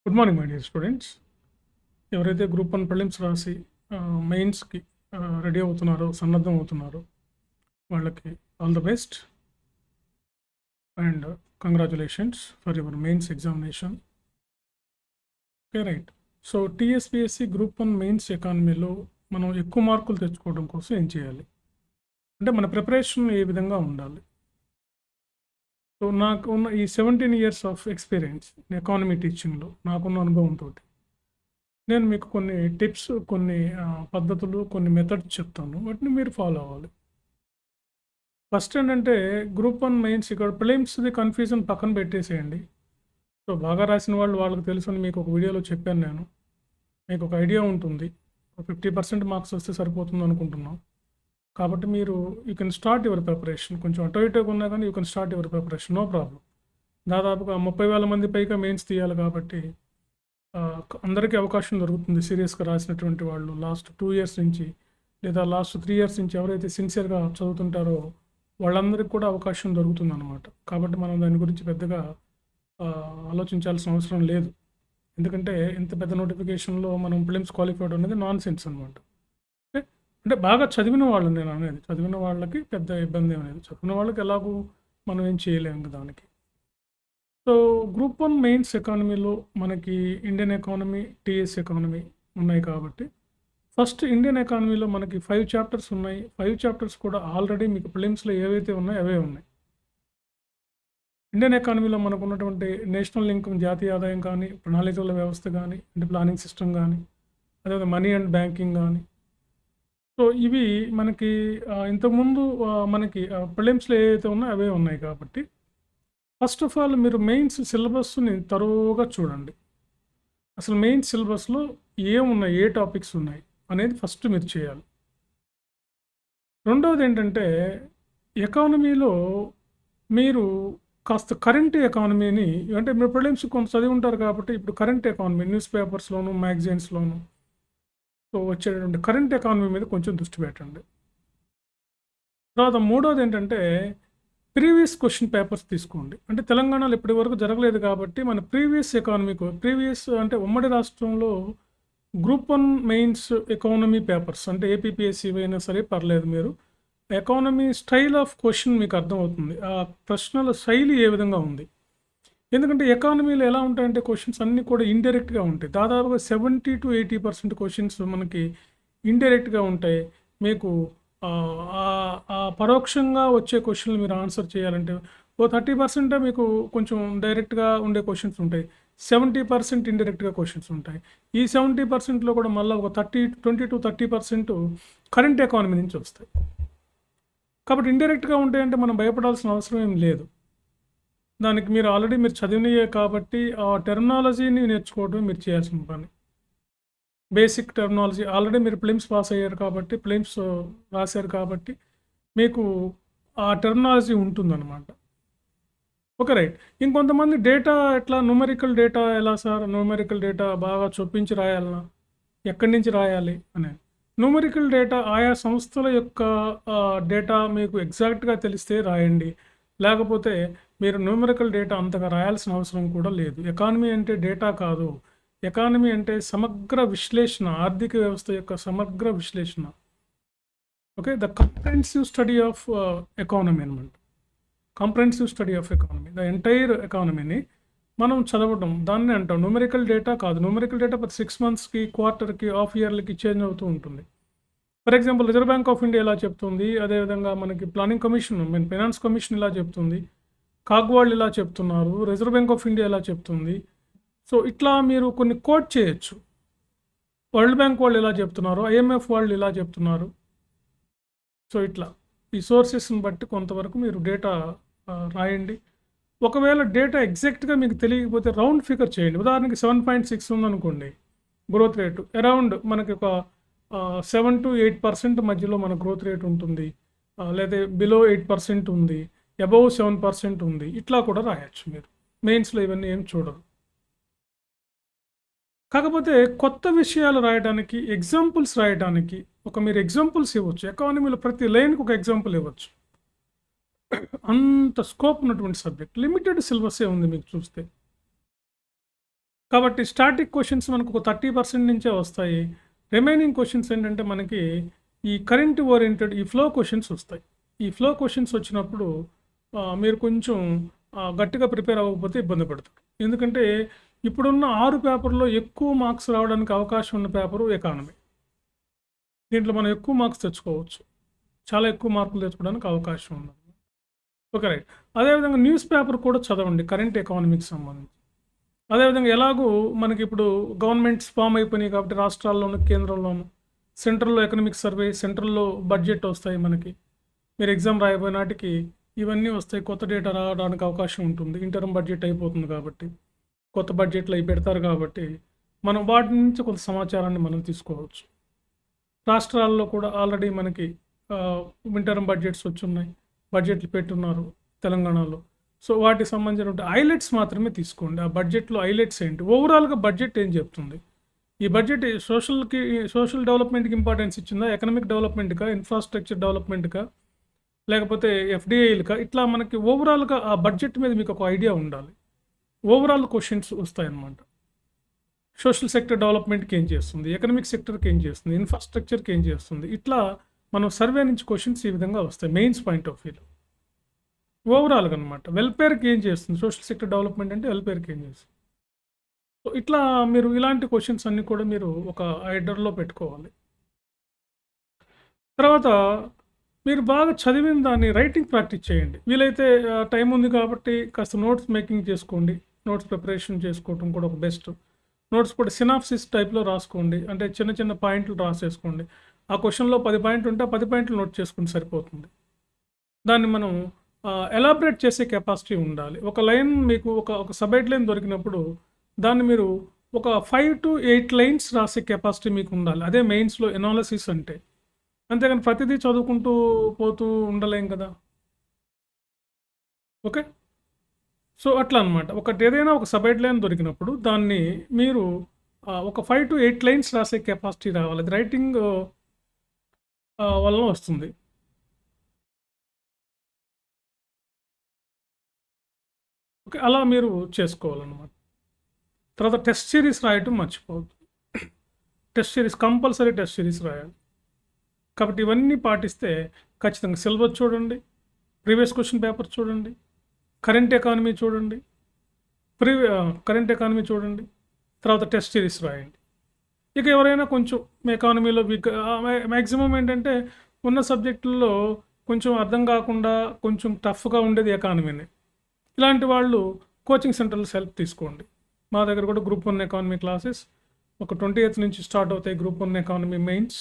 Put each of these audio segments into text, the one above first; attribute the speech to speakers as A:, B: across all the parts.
A: Good morning my dear students. ఎవరైతే group 1 prelims రాసి మెయిన్స్కి రెడీ అవుతున్నారో, సన్నద్ధం అవుతున్నారో వాళ్ళకి all the best and congratulations for your mains examination. Okay, right. So TSPSC group 1 mains ఎకానమీలో మనం ఎక్కువ మార్కులు తెచ్చుకోవడం కోసం ఏం చేయాలి అంటే మన ప్రిపరేషన్ ఏ విధంగా ఉండాలి? సో నాకు ఉన్న ఈ 17 ఇయర్స్ ఆఫ్ ఎక్స్పీరియన్స్ ఎకానమీ టీచింగ్లో నాకున్న అనుభవంతో నేను మీకు కొన్ని టిప్స్, కొన్ని పద్ధతులు, కొన్ని మెథడ్స్ చెప్తాను. వాటిని మీరు ఫాలో అవ్వాలి. ఫస్ట్ ఏంటంటే గ్రూప్ 1 మెయిన్స్ ఇక్కడ ప్రిలిమ్స్‌ది కన్ఫ్యూజన్ పక్కన పెట్టేసేయండి. సో బాగా రాసిన వాళ్ళు వాళ్ళకి తెలుసని మీకు ఒక వీడియోలో చెప్పాను నేను. మీకు ఒక ఐడియా ఉంటుంది. 50% మార్క్స్ వస్తే సరిపోతుంది అనుకుంటున్నాం. కాబట్టి మీరు you can start your preparation. కొంచెం అటు ఇటుగా ఉన్నా కానీ you can start your preparation, no problem. దాదాపుగా 30,000 మంది పైగా మెయిన్స్ తీయాలి కాబట్టి అందరికీ అవకాశం దొరుకుతుంది. సీరియస్గా రాసినటువంటి వాళ్ళు లాస్ట్ 2 ఇయర్స్ నుంచి లేదా లాస్ట్ 3 ఇయర్స్ నుంచి ఎవరైతే సిన్సియర్గా చదువుతుంటారో వాళ్ళందరికీ కూడా అవకాశం దొరుకుతుంది అనమాట. కాబట్టి మనం దాని గురించి పెద్దగా ఆలోచించాల్సిన అవసరం లేదు. ఎందుకంటే ఇంత పెద్ద నోటిఫికేషన్లో మనం ప్రిలిమ్స్ క్వాలిఫైడ్ అనేది నాన్ సెన్స్ అనమాట. అంటే బాగా చదివిన వాళ్ళు నేను అనేది, చదివిన వాళ్ళకి పెద్ద ఇబ్బంది అనేది, చదివిన వాళ్ళకి ఎలాగూ మనం ఏం చేయలేము దానికి. సో గ్రూప్ 1 మెయిన్స్ ఎకానమీలో మనకి ఇండియన్ ఎకానమీ, టీఎస్ ఎకానమీ ఉన్నాయి కాబట్టి ఫస్ట్ ఇండియన్ ఎకానమీలో మనకి 5 చాప్టర్స్ ఉన్నాయి. 5 చాప్టర్స్ కూడా ఆల్రెడీ మీకు ప్రిలిమ్స్లో ఏవైతే ఉన్నాయో అవే ఉన్నాయి. ఇండియన్ ఎకానమీలో మనకు ఉన్నటువంటి నేషనల్ ఇన్కమ్, జాతీయ ఆదాయం కానీ, ప్రణాళికల వ్యవస్థ కానీ, అంటే ప్లానింగ్ సిస్టమ్ కానీ, అదేవిధంగా మనీ అండ్ బ్యాంకింగ్ కానీ. సో ఇవి మనకి ఇంతకుముందు మనకి ప్రిలిమ్స్లో ఏవైతే ఉన్నాయో అవే ఉన్నాయి కాబట్టి ఫస్ట్ ఆఫ్ ఆల్ మీరు మెయిన్స్ సిలబస్ని తరువుగా చూడండి. అసలు మెయిన్స్ సిలబస్లో ఏమున్నాయి, ఏ టాపిక్స్ ఉన్నాయి అనేది ఫస్ట్ మీరు చేయాలి. రెండవది ఏంటంటే ఎకానమీలో మీరు కాస్త కరెంట్ ఎకానమీని, అంటే మీరు ప్రిలిమ్స్ కొంత చదివి ఉంటారు కాబట్టి ఇప్పుడు కరెంట్ ఎకానమీ న్యూస్ పేపర్స్లోను, మ్యాగజైన్స్లోను సో వచ్చేటటువంటి కరెంట్ ఎకానమీ మీద కొంచెం దృష్టి పెట్టండి. తర్వాత మూడవది ఏంటంటే ప్రీవియస్ క్వశ్చన్ పేపర్స్ తీసుకోండి. అంటే తెలంగాణలో ఇప్పటి వరకు జరగలేదు కాబట్టి మన ప్రీవియస్ అంటే ఉమ్మడి రాష్ట్రంలో గ్రూప్ 1 మెయిన్స్ ఎకానమీ పేపర్స్ అంటే ఏపీపీఎస్సీ అయినా సరే పర్లేదు, మీరు ఎకానమీ స్టైల్ ఆఫ్ క్వశ్చన్ మీకు అర్థమవుతుంది. ఆ ప్రశ్నల శైలి ఏ విధంగా ఉంది. ఎందుకంటే ఎకానమీలో ఎలా ఉంటాయంటే క్వశ్చన్స్ అన్నీ కూడా ఇండైరెక్ట్గా ఉంటాయి. దాదాపుగా 70 to 80% క్వశ్చన్స్ మనకి ఇండైరెక్ట్గా ఉంటాయి. మీకు పరోక్షంగా వచ్చే క్వశ్చన్లు మీరు ఆన్సర్ చేయాలంటే ఓ 30% మీకు కొంచెం డైరెక్ట్గా ఉండే క్వశ్చన్స్ ఉంటాయి. 70% ఇండైరెక్ట్గా క్వశ్చన్స్ ఉంటాయి. ఈ 70%లో కూడా మళ్ళీ ఒక 20 to 30% కరెంట్ ఎకానమీ నుంచి వస్తాయి. కాబట్టి ఇండైరెక్ట్గా ఉంటాయంటే మనం భయపడాల్సిన అవసరం ఏం లేదు. దానికి మీరు ఆల్రెడీ మీరు చదివినయే కాబట్టి ఆ టెర్మినాలజీని నేర్చుకోవడం మీరు చేయాల్సిన పని. బేసిక్ టెర్మినాలజీ ఆల్రెడీ మీరు ప్రిలిమ్స్ పాస్ అయ్యారు కాబట్టి, ప్రిలిమ్స్ రాశారు కాబట్టి మీకు ఆ టెర్మినాలజీ ఉంటుందన్నమాట. Okay, right. ఇంకొంతమంది డేటా ఎట్లా, న్యూమరికల్ డేటా ఎలా సార్, న్యూమరికల్ డేటా బాగా చొప్పించి రాయాలనా, ఎక్కడి నుంచి రాయాలి అనేది. న్యూమరికల్ డేటా ఆయా సంస్థల యొక్క డేటా మీకు ఎగ్జాక్ట్గా తెలిస్తే రాయండి. లేకపోతే మీరు న్యూమరికల్ డేటా అంతగా రాయాల్సిన అవసరం కూడా లేదు. ఎకానమీ అంటే డేటా కాదు. ఎకానమీ అంటే సమగ్ర విశ్లేషణ, ఆర్థిక వ్యవస్థ యొక్క సమగ్ర విశ్లేషణ. Okay, the comprehensive study of economy అనమాట. Comprehensive study of economy, the entire ఎకానమీని మనం చదవడం, దాన్ని అంటాం. న్యూమరికల్ డేటా కాదు. న్యూమరికల్ డేటా ప్రతి 6 monthsకి, క్వార్టర్కి, హాఫ్ ఇయర్లకి చేంజ్ అవుతూ ఉంటుంది. For example reserve bank of India ఇలా చెప్తుంది, అదేవిధంగా మనకి ప్లానింగ్ కమిషన్, ఫైనాన్స్ కమిషన్ ఇలా చెప్తుంది, కాగ్వాళ్ళు ఇలా చెప్తున్నారు, రిజర్వ్ బ్యాంక్ ఆఫ్ ఇండియా ఇలా చెప్తుంది. సో ఇట్లా మీరు కొన్ని కోట్ చేయొచ్చు. వరల్డ్ బ్యాంక్ వాళ్ళు ఇలా చెప్తున్నారు, ఐఎంఎఫ్ వాళ్ళు ఇలా చెప్తున్నారు. సో ఇట్లా ఈ సోర్సెస్ని బట్టి కొంతవరకు మీరు డేటా రాయండి. ఒకవేళ డేటా ఎగ్జాక్ట్గా మీకు తెలియకపోతే రౌండ్ ఫిగర్ చేయండి. ఉదాహరణకి 7.6 ఉందనుకోండి గ్రోత్ రేటు, అరౌండ్ మనకి ఒక 7 to 8% మధ్యలో మన గ్రోత్ రేట్ ఉంటుంది, లేదా బిలో 8% ఉంది, అబౌవ్ 7% ఉంది. ఇట్లా కూడా రాయొచ్చు మీరు. మెయిన్స్లో ఇవన్నీ ఏం చూడరు. కాకపోతే కొత్త విషయాలు రాయడానికి, ఎగ్జాంపుల్స్ రాయడానికి మీరు ఎగ్జాంపుల్స్ ఇవ్వచ్చు. ఎకానమీలో ప్రతి లైన్కి ఒక ఎగ్జాంపుల్ ఇవ్వచ్చు. అంత స్కోప్ ఉన్నటువంటి సబ్జెక్ట్, లిమిటెడ్ సిలబసే ఉంది మీకు చూస్తే. కాబట్టి స్టాటిక్ క్వెషన్స్ మనకు ఒక 30% నుంచే వస్తాయి. రిమైనింగ్ క్వెషన్స్ ఏంటంటే మనకి ఈ కరెంట్ ఓరియెంటెడ్ ఈ ఫ్లో క్వెషన్స్ వస్తాయి. ఈ ఫ్లో క్వెషన్స్ వచ్చినప్పుడు మీరు కొంచెం గట్టిగా ప్రిపేర్ అవ్వకపోతే ఇబ్బంది పడతారు. ఎందుకంటే ఇప్పుడున్న 6 పేపర్‌లో ఎక్కువ మార్క్స్ రావడానికి అవకాశం ఉన్న పేపరు ఎకానమీ. దీంట్లో మనం ఎక్కువ మార్క్స్ తెచ్చుకోవచ్చు. చాలా ఎక్కువ మార్కులు తెచ్చుకోవడానికి అవకాశం ఉంది. ఓకే. రైట్. అదేవిధంగా న్యూస్ పేపర్ కూడా చదవండి కరెంట్ ఎకానమీకి సంబంధించి. అదేవిధంగా ఎలాగూ మనకిప్పుడు గవర్నమెంట్స్ ఫార్మ్ అయిపోయినాయి కాబట్టి రాష్ట్రాల్లోను, కేంద్రంలోను సెంట్రల్‌లో ఎకనామిక్ సర్వే, సెంట్రల్‌లో బడ్జెట్ వస్తాయి మనకి. మీరు ఎగ్జామ్ రాయబోయే నాటికి ఇవన్నీ వస్తాయి. కొత్త డేటా రావడానికి అవకాశం ఉంటుంది. ఇంటర్మ్ బడ్జెట్ అయిపోతుంది కాబట్టి. కొత్త బడ్జెట్లు అవి పెడతారు కాబట్టి మనం వాటి నుంచి కొంత సమాచారాన్ని మనం తీసుకోవచ్చు. రాష్ట్రాల్లో కూడా ఆల్రెడీ మనకి ఇంటర్మ్ బడ్జెట్స్ వచ్చున్నాయి. బడ్జెట్లు పెట్టున్నారు తెలంగాణలో. సో వాటికి సంబంధించినటువంటి హైలైట్స్ మాత్రమే తీసుకోండి. ఆ బడ్జెట్‌లో హైలైట్స్ ఏంటి? ఓవరాల్‌గా బడ్జెట్ ఏం చెప్తుంది? ఈ బడ్జెట్ సోషల్ డెవలప్‌మెంట్‌కి ఇంపార్టెన్స్ ఇచ్చిందా? ఎకనామిక్ డెవలప్‌మెంట్‌కా? ఇన్‌ఫ్రాస్ట్రక్చర్ డెవలప్‌మెంట్‌కా? లేకపోతే ఎఫ్‌డీఐలకా? ఇట్లా మనకి ఓవరాల్‌గా ఆ బడ్జెట్ మీద మీకు ఒక ఐడియా ఉండాలి. ఓవరాల్ క్వెషన్స్ వస్తాయన్నమాట. సోషల్ సెక్టర్ డెవలప్‌మెంట్‌కి ఏం చేస్తుంది? ఎకనామిక్ సెక్టర్‌కి ఏం చేస్తుంది? ఇన్‌ఫ్రాస్ట్రక్చర్‌కి ఏం చేస్తుంది? ఇట్లా మనం సర్వే నుంచి క్వెషన్స్ ఈ విధంగా వస్తాయి మెయిన్స్ పాయింట్ ఆఫ్ వ్యూలో. ఓవరాల్‌గా అనమాట. వెల్‌ఫేర్‌కి ఏం చేస్తుంది? సోషల్ సెక్టర్ డెవలప్‌మెంట్ అంటే వెల్‌ఫేర్‌కి ఏం చేస్తుంది? సో ఇట్లా మీరు ఇలాంటి క్వెషన్స్ అన్నీ కూడా మీరు ఒక హెడర్‌లో పెట్టుకోవాలి. తర్వాత మీరు బాగా చదివిన దాన్ని రైటింగ్ ప్రాక్టీస్ చేయండి. వీలైతే టైం ఉంది కాబట్టి కాస్త నోట్స్ మేకింగ్ చేసుకోండి. నోట్స్ ప్రిపరేషన్ చేసుకోవటం కూడా ఒక బెస్ట్. నోట్స్ కూడా సినాప్సిస్ టైప్‌లో రాసుకోండి. అంటే చిన్న చిన్న పాయింట్లు రాసేసుకోండి. ఆ క్వెషన్‌లో 10 పాయింట్లు ఉంటే ఆ 10 పాయింట్లు నోట్ చేసుకుంటే సరిపోతుంది. దాన్ని మనం ఎలాబరేట్ చేసే కెపాసిటీ ఉండాలి. ఒక లైన్ మీకు ఒక సబ్ హెడ్‌లైన్ దొరికినప్పుడు దాన్ని మీరు ఒక 5-8 లైన్స్ రాసే కెపాసిటీ మీకు ఉండాలి. అదే మెయిన్స్‌లో ఎనాలిసిస్ అంటే. అంతేగాని ప్రతిదీ చదువుకుంటూ పోతూ ఉండలేం కదా! ఓకే. సో అట్లా అనమాట. ఏదైనా ఒక సబ్ హెడ్‌లైన్ దొరికినప్పుడు దాన్ని మీరు ఒక 5-8 లైన్స్ రాసే కెపాసిటీ రావాలి. అది రైటింగ్ వలన వస్తుంది. ఓకే. అలా మీరు చేసుకోవాలన్నమాట. తర్వాత టెస్ట్ సిరీస్ రాయటం మర్చిపోవద్దు. కంపల్సరీ టెస్ట్ సిరీస్ రాయాలి. కాబట్టి ఇవన్నీ పాటిస్తే ఖచ్చితంగా సిలబస్ చూడండి, ప్రీవియస్ క్వెషన్ పేపర్ చూడండి, కరెంట్ ఎకానమీ చూడండి, కరెంట్ ఎకానమీ చూడండి, తర్వాత టెస్ట్ సిరీస్ రాయండి. ఇక ఎవరైనా కొంచెం ఎకానమీలో వీక్ మ్యాక్సిమం ఏంటంటే ఉన్న సబ్జెక్టుల్లో కొంచెం అర్థం కాకుండా కొంచెం టఫ్‌గా ఉండేది ఎకానమీనే. ఇలాంటి వాళ్ళు కోచింగ్ సెంటర్‌లో హెల్ప్ తీసుకోండి. మా దగ్గర కూడా గ్రూప్ 1 ఎకానమీ క్లాసెస్ ఒక 28th నుంచి స్టార్ట్ అవుతాయి. Group 1 economy mains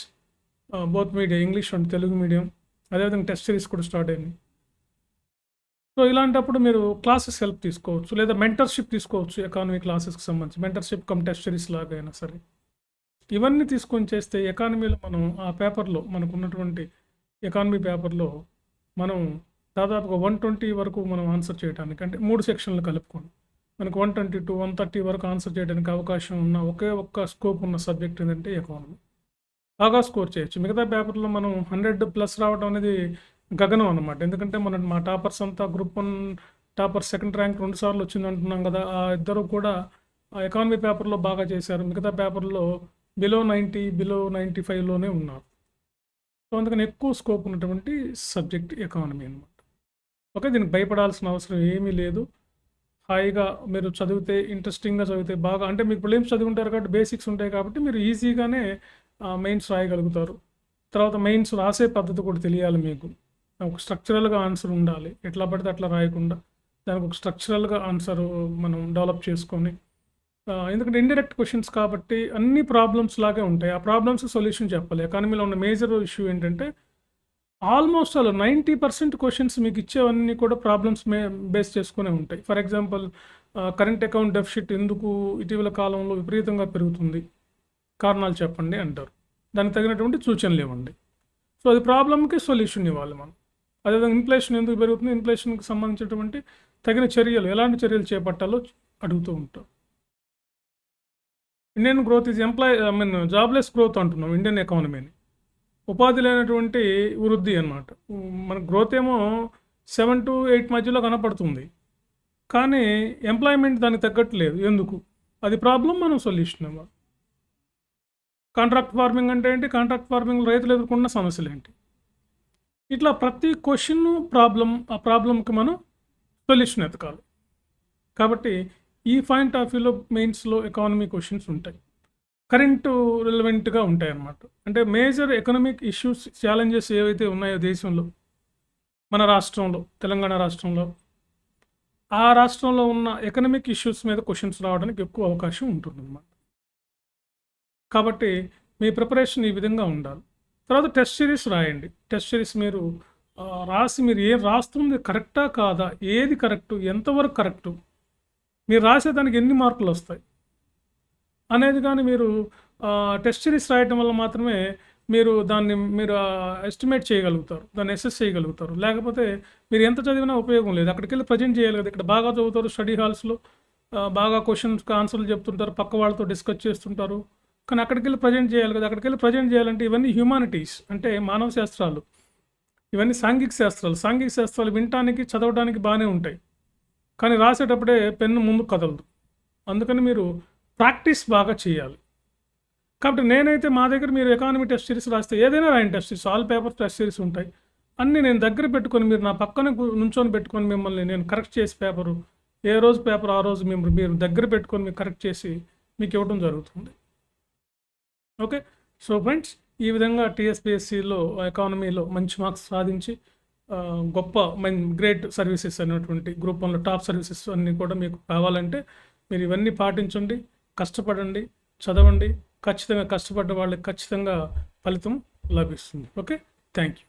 A: both media English and Telugu medium. అదేవిధంగా టెస్ట్ సిరీస్ కూడా స్టార్ట్ అయింది. సో ఇలాంటప్పుడు మీరు క్లాసెస్ హెల్ప్ తీసుకోవచ్చు. లేదా మెంటర్‌షిప్ తీసుకోవచ్చు ఎకానమీ క్లాసెస్‌కి సంబంధించి. మెంటర్‌షిప్ కమ్ టెస్ట్ సిరీస్ లాగా అయినా సరే. ఇవన్నీ తీసుకొని చేస్తే ఎకానమీలో మనం ఆ పేపర్‌లో మనకున్నటువంటి ఎకానమీ పేపర్‌లో మనం దాదాపుగా 120 వరకు మనం ఆన్సర్ చేయడానికి అంటే 3 సెక్షన్లు కలుపుకోండి. మనకు 120-130 వరకు ఆన్సర్ చేయడానికి అవకాశం ఉన్న ఒకే ఒక్క స్కోప్ ఉన్న సబ్జెక్ట్ ఏంటంటే ఎకానమీ. బాగా స్కోర్ చేయొచ్చు. మిగతా పేపర్‌లో మనం 100+ రావడం అనేది గగనం అన్నమాట. ఎందుకంటే మా టాపర్స్ అంతా గ్రూప్ 1 టాపర్ సెకండ్ ర్యాంక్ 2 సార్లు వచ్చిందంటున్నాం కదా! ఆ ఇద్దరు కూడా ఆ ఎకానమీ పేపర్‌లో బాగా చేశారు. మిగతా పేపర్‌లో బిలో 90, బిలో 95లోనే ఉన్నారు. సో అందుకని ఎక్కువ స్కోప్ ఉన్నటువంటి సబ్జెక్ట్ ఎకానమీ అన్నమాట. ఓకే. దీనికి భయపడాల్సిన అవసరం ఏమీ లేదు. హాయిగా మీరు చదివితే ఇంట్రెస్టింగ్‌గా చదివితే బాగా అంటే మీకు ప్రిలిమ్స్ చదివుంటారు కాబట్టి బేసిక్స్ ఉంటాయి కాబట్టి మీరు ఈజీగానే మెయిన్స్ రాయగలుగుతారు. తర్వాత మెయిన్స్ రాసే పద్ధతి కూడా తెలియాలి మీకు. ఒక స్ట్రక్చరల్‌గా ఆన్సర్ ఉండాలి. ఎట్లా పడితే అట్లా రాయకుండా దానికి ఒక స్ట్రక్చరల్‌గా ఆన్సర్ మనం డెవలప్ చేసుకొని ఎందుకంటే ఇండైరెక్ట్ క్వెషన్స్ కాబట్టి అన్ని ప్రాబ్లమ్స్ లాగే ఉంటాయి. ఆ ప్రాబ్లమ్స్‌కి సొల్యూషన్ చెప్పాలి. ఎకానమీలో ఉన్న మేజర్ ఇష్యూ ఏంటంటే ఆల్మోస్ట్ ఆల్ 90% క్వెషన్స్ మీకు ఇచ్చేవన్నీ కూడా ప్రాబ్లమ్స్ బేస్ చేసుకునే ఉంటాయి. For example current account deficit ఎందుకు ఇటీవల కాలంలో విపరీతంగా పెరుగుతుంది? కారణాలు చెప్పండి అంటారు. దానికి తగినటువంటి సూచనలు ఇవ్వండి. సో అది ప్రాబ్లమ్‌కి సొల్యూషన్ ఇవ్వాలి మనం. అదేవిధంగా ఇన్ఫ్లేషన్ ఎందుకు పెరుగుతుంది? ఇన్ఫ్లేషన్‌కి సంబంధించినటువంటి తగిన చర్యలు, ఎలాంటి చర్యలు చేపట్టాలో అడుగుతూ ఉంటాం. Indian growth is jobless growth అంటున్నాం ఇండియన్ ఎకానమీని. ఉపాధి లేనటువంటి వృద్ధి అన్నమాట. మన గ్రోత్ ఏమో 7-8 మధ్యలో కనపడుతుంది. కానీ ఎంప్లాయ్‌మెంట్ దానికి తగ్గట్టు లేదు. ఎందుకు? అది ప్రాబ్లం, మనం సొల్యూషన్ ఇవ్వాలి. కాంట్రాక్ట్ ఫార్మింగ్ అంటే ఏంటి? కాంట్రాక్ట్ ఫార్మింగ్ రైతులు ఎదుర్కొన్న సమస్యలు ఏంటి? ఇట్లా ప్రతి క్వశ్చన్ ప్రాబ్లం, ఆ ప్రాబ్లంకి మనం సొల్యూషన్ ఎతకాలి. కాబట్టి ఈ పాయింట్ ఆఫ్ వ్యూలో మెయిన్స్లో ఎకానమీ క్వశ్చన్స్ ఉంటాయి, కరెంటు రిలవెంట్గా ఉంటాయి అన్నమాట. అంటే మేజర్ ఎకనామిక్ ఇష్యూస్, ఛాలెంజెస్ ఏవైతే ఉన్నాయో దేశంలో, మన రాష్ట్రంలో, తెలంగాణ రాష్ట్రంలో, ఆ రాష్ట్రంలో ఉన్న ఎకనామిక్ ఇష్యూస్ మీద క్వశ్చన్స్ రావడానికి ఎక్కువ అవకాశం ఉంటుందన్నమాట. కాబట్టి మీ ప్రిపరేషన్ ఈ విధంగా ఉండాలి. తర్వాత టెస్ట్ సిరీస్ రాయండి. టెస్ట్ సిరీస్ మీరు రాసి మీరు ఏం రాస్తుంది కరెక్టా కాదా, ఏది కరెక్టు, ఎంతవరకు కరెక్టు, మీరు రాసేదానికి ఎన్ని మార్కులు వస్తాయి అనేది కానీ మీరు టెస్ట్ సిరీస్ రాయటం వల్ల మాత్రమే మీరు దాన్ని ఎస్టిమేట్ చేయగలుగుతారు, దాన్ని అసెస్ చేయగలుగుతారు. లేకపోతే మీరు ఎంత చదివినా ఉపయోగం లేదు. అక్కడికి వెళ్ళి ప్రజెంట్ చేయాలి కదా. ఇక్కడ బాగా చదువుతారు స్టడీ హాల్స్లో, బాగా క్వశ్చన్స్కి ఆన్సర్లు చెప్తుంటారు, పక్క వాళ్ళతో డిస్కస్ చేస్తుంటారు. కానీ అక్కడికి వెళ్ళి ప్రజెంట్ చేయాలి కదా. అక్కడికి వెళ్ళి ప్రజెంట్ చేయాలంటే ఇవన్నీ హ్యూమానిటీస్, అంటే మానవ శాస్త్రాలు, ఇవన్నీ సాంఘిక శాస్త్రాలు. సాంఘిక శాస్త్రాలు వినటానికి, చదవడానికి బాగానే ఉంటాయి, కానీ రాసేటప్పుడే పెన్ను ముందు కదలదు. అందుకని మీరు ప్రాక్టీస్ బాగా చేయాలి. కాబట్టి నేనైతే మా దగ్గర మీరు ఎకానమీ టెస్ట్ సిరీస్ రాస్తే ఏదైనా రాయండి, test series, all paper test series ఉంటాయి. అన్నీ నేను దగ్గర పెట్టుకొని, మీరు నా పక్కన నుంచొని పెట్టుకొని మిమ్మల్ని నేను కరెక్ట్ చేసి పేపరు, ఏ రోజు పేపర్ ఆ రోజు మీరు దగ్గర పెట్టుకొని మీకు కరెక్ట్ చేసి మీకు ఇవ్వడం జరుగుతుంది. ఓకే. సో ఫ్రెండ్స్, ఈ విధంగా టీఎస్పీఎస్సీలో ఎకానమీలో మంచి మార్క్స్ సాధించి గొప్ప గ్రేట్ సర్వీసెస్ అనేటువంటి గ్రూప్ 1లో టాప్ సర్వీసెస్ అన్నీ కూడా మీకు కావాలంటే మీరు ఇవన్నీ పాటించండి, కష్టపడండి, చదవండి. ఖచ్చితంగా కష్టపడ్డ వాళ్ళకి ఖచ్చితంగా ఫలితం లభిస్తుంది. Okay, thank you.